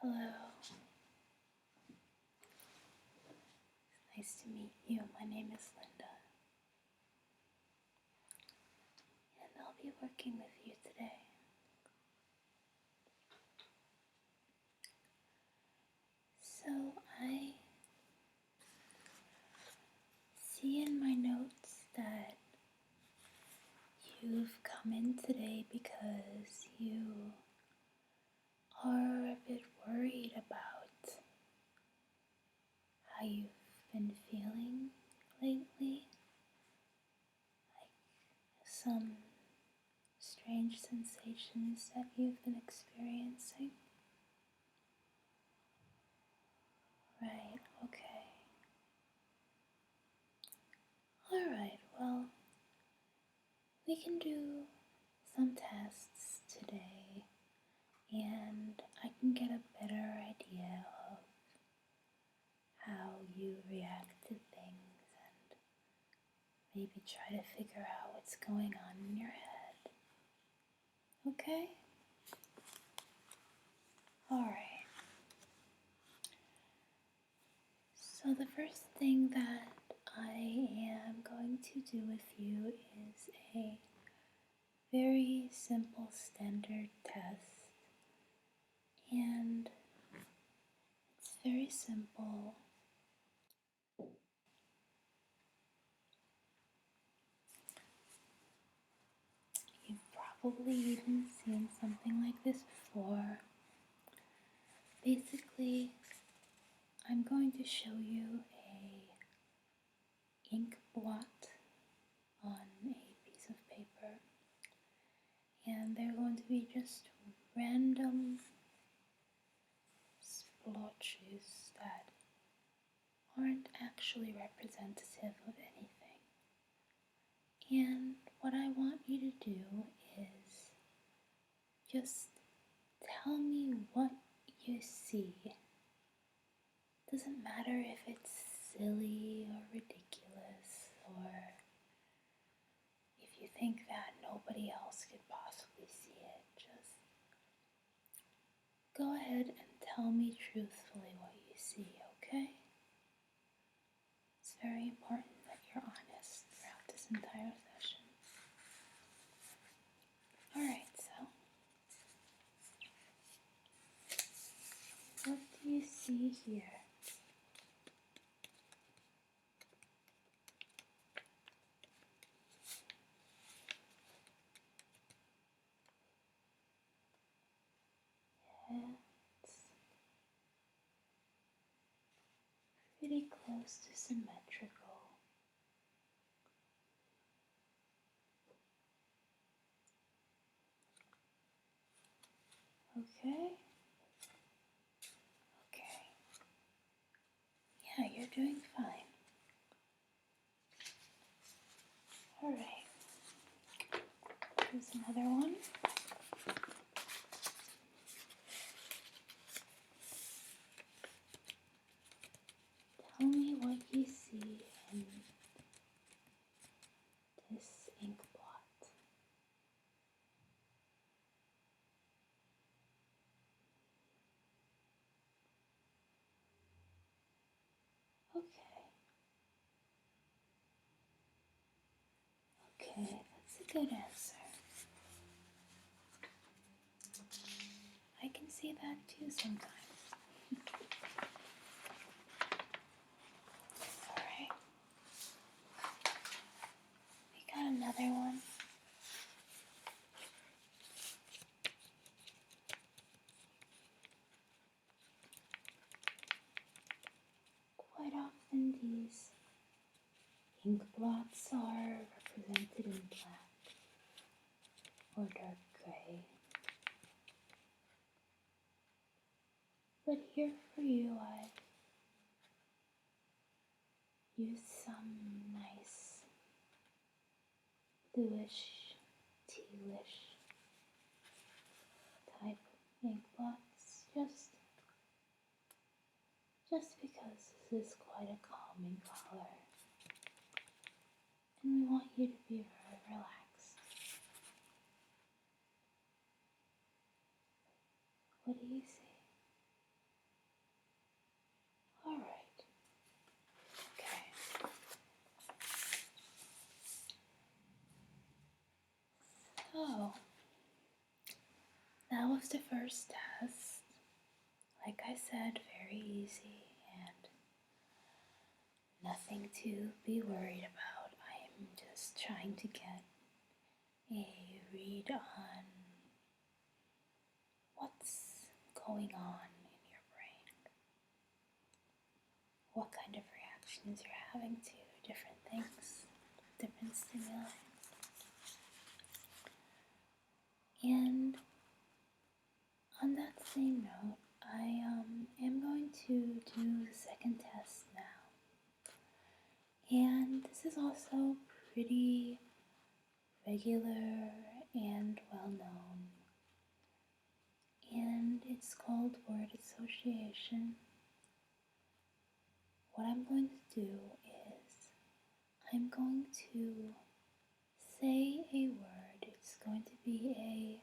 Hello. It's nice to meet you. My name is Linda. And I'll be working with you today. So I see in my notes that you've come in today because you are a bit worried about how you've been feeling lately, like some strange sensations that you've been experiencing. Right, okay. Alright, well, we can do some tests today and I can get a better idea of how you react to things and maybe try to figure out what's going on in your head. Okay? Alright. So the first thing that I am going to do with you is a very simple standard test, and it's very simple. You've probably even seen something like this before. Basically, I'm going to show you a Inkblot on a piece of paper, and they're going to be just random splotches that aren't actually representative of anything. And what I want you to do is just tell me what you see. Doesn't matter if it's silly or ridiculous, or if you think that nobody else could possibly see it. Just go ahead and tell me truthfully what you see, okay? It's very important that you're honest throughout this entire session. Alright, so what do you see here? It's pretty close to symmetrical. Okay? Okay. Yeah, you're doing fine. Alright. Here's another one. Tell me what you see in this ink blot. Okay. Okay, that's a good answer. I can see that too sometimes. Alright. We got another one. Quite often these ink blots are represented in black or dark gray. But here for you, I've used some nice bluish, tealish type ink blots, just because this is quite a calming color. And we want you to be very relaxed. What do you see? as the first test, like I said, very easy and nothing to be worried about. I am just trying to get a read on what's going on in your brain, what kind of reactions you're having to different things, different stimuli. And on that same note, I am going to do the second test now. And this is also pretty regular and well known. And it's called word association. What I'm going to do is I'm going to say a word. It's going to be a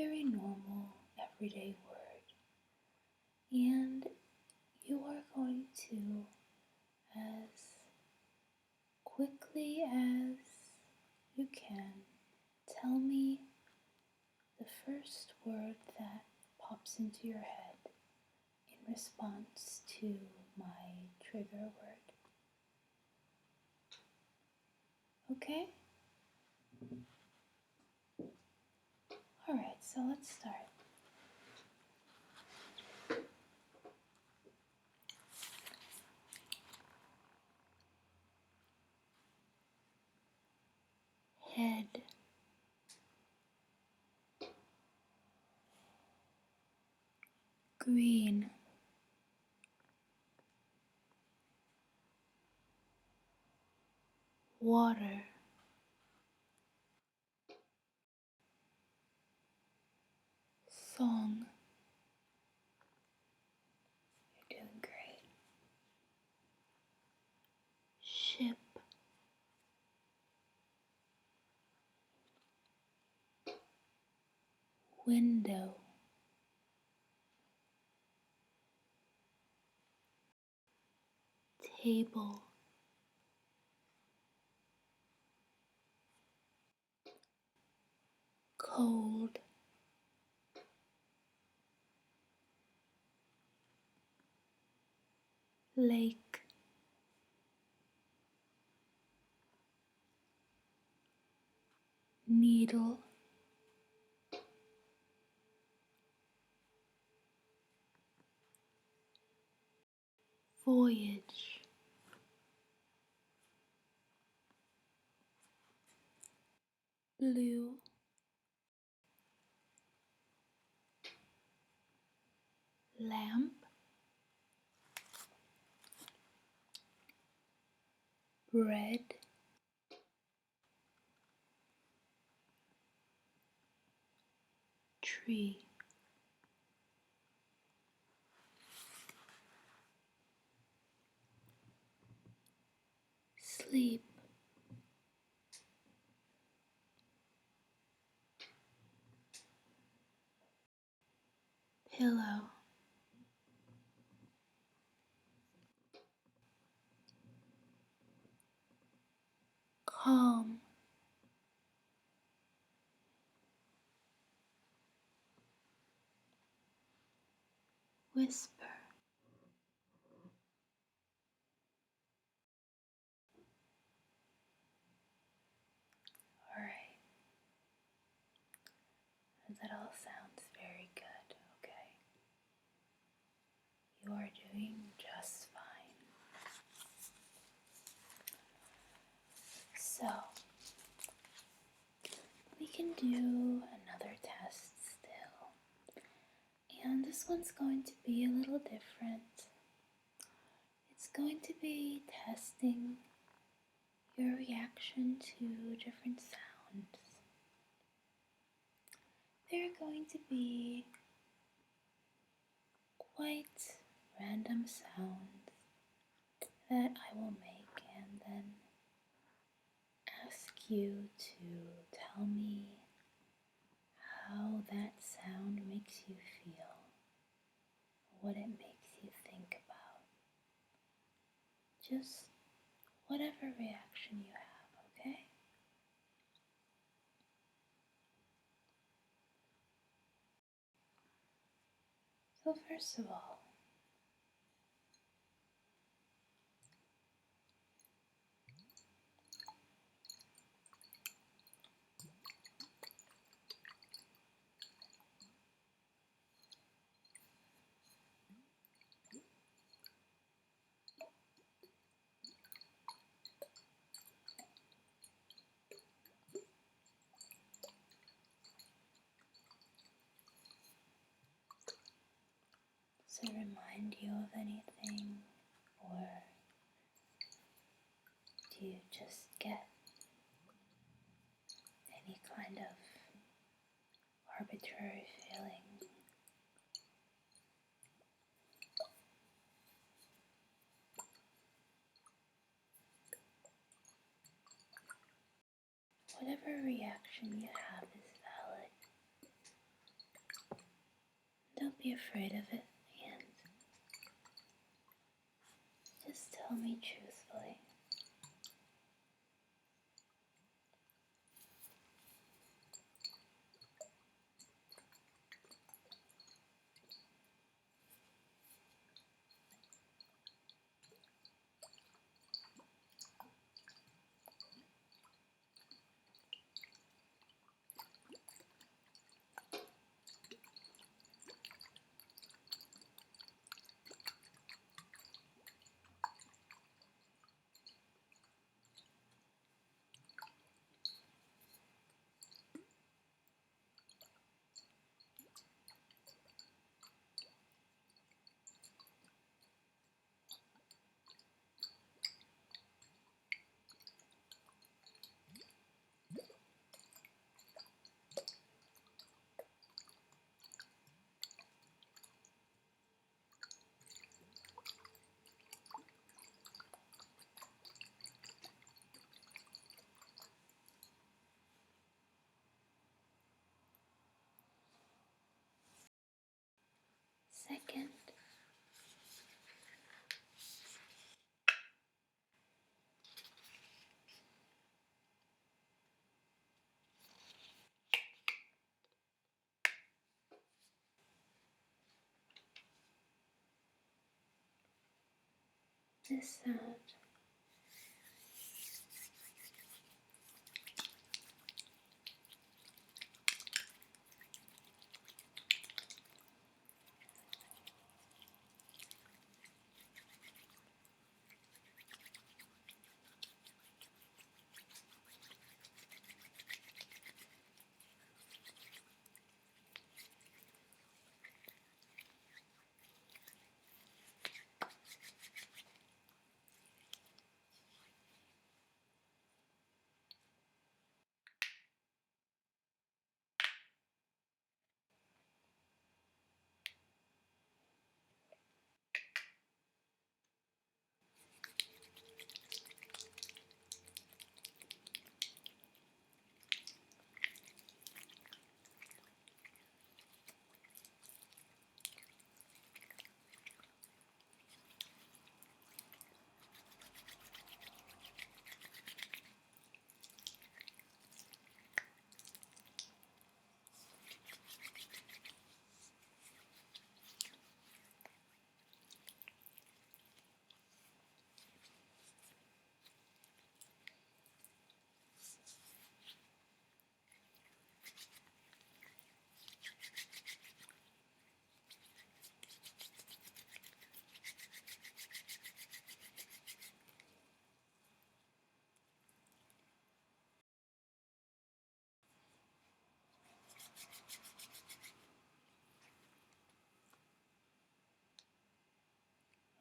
very normal, everyday word. And you are going to, as quickly as you can, tell me the first word that pops into your head in response to my trigger word. Okay? Alright, so let's start. Head. Green. Water. Song. You're doing great. Ship. Window. Table. Cold. Lake. Needle. Voyage. Blue. Lamp. Bread. Tree. Sleep. Pillow. Calm. Whisper. Alright. That all sounds very good, okay? You are doing just fine. So, we can do another test still. And this one's going to be a little different. It's going to be testing your reaction to different sounds. They're going to be quite random sounds that I will make and then ask you to tell me how that sound makes you feel, what it makes you think about. Just whatever reaction you have, okay? So first of all, does it remind you of anything, or do you just get any kind of arbitrary feeling? Whatever reaction you have is valid. Don't be afraid of it, and just tell me truthfully. Second, this sound.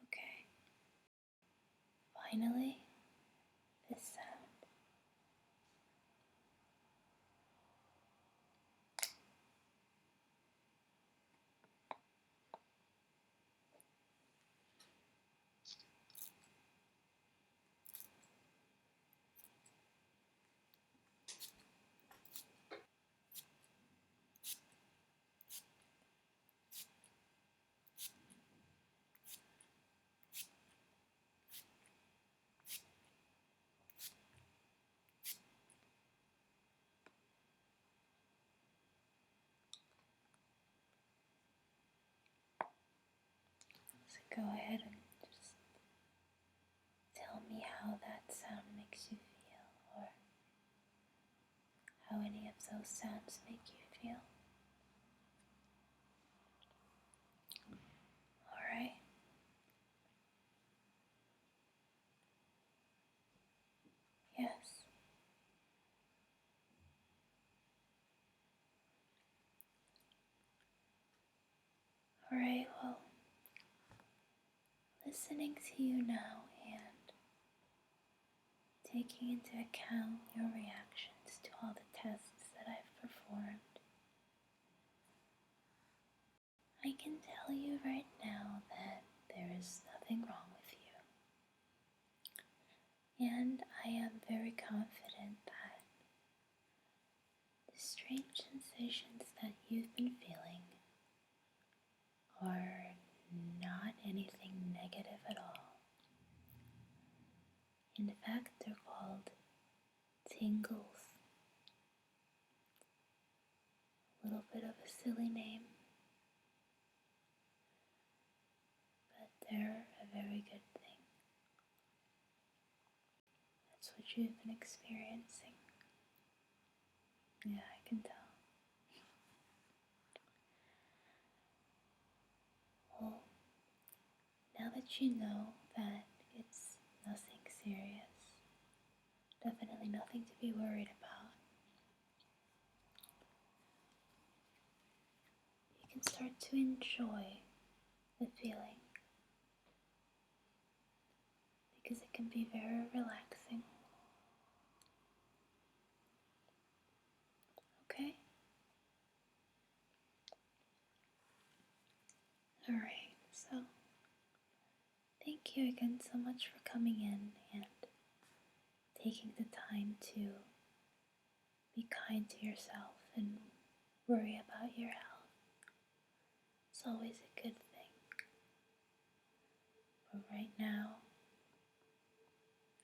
Okay. Finally, this sound. go ahead and just tell me how that sound makes you feel, or how any of those sounds make you feel. Alright. Yes. Alright, well, listening to you now and taking into account your reactions to all the tests that I've performed, I can tell you right now that there is nothing wrong with you. And I am very confident that the strange sensations that you've been feeling are not anything negative at all. In fact, they're called tingles. A little bit of a silly name, but they're a very good thing. That's what you've been experiencing. Yeah, I can tell. Well, now that you know that it's nothing serious, definitely nothing to be worried about, you can start to enjoy the feeling, because it can be very relaxing. Okay? Alright, so thank you again so much for coming in and taking the time to be kind to yourself and worry about your health. It's always a good thing. But right now,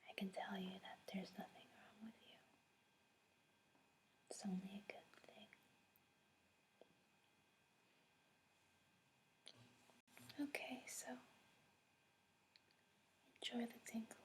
I can tell you that there's nothing wrong with you. It's only a good thing. Okay, so enjoy the tingles.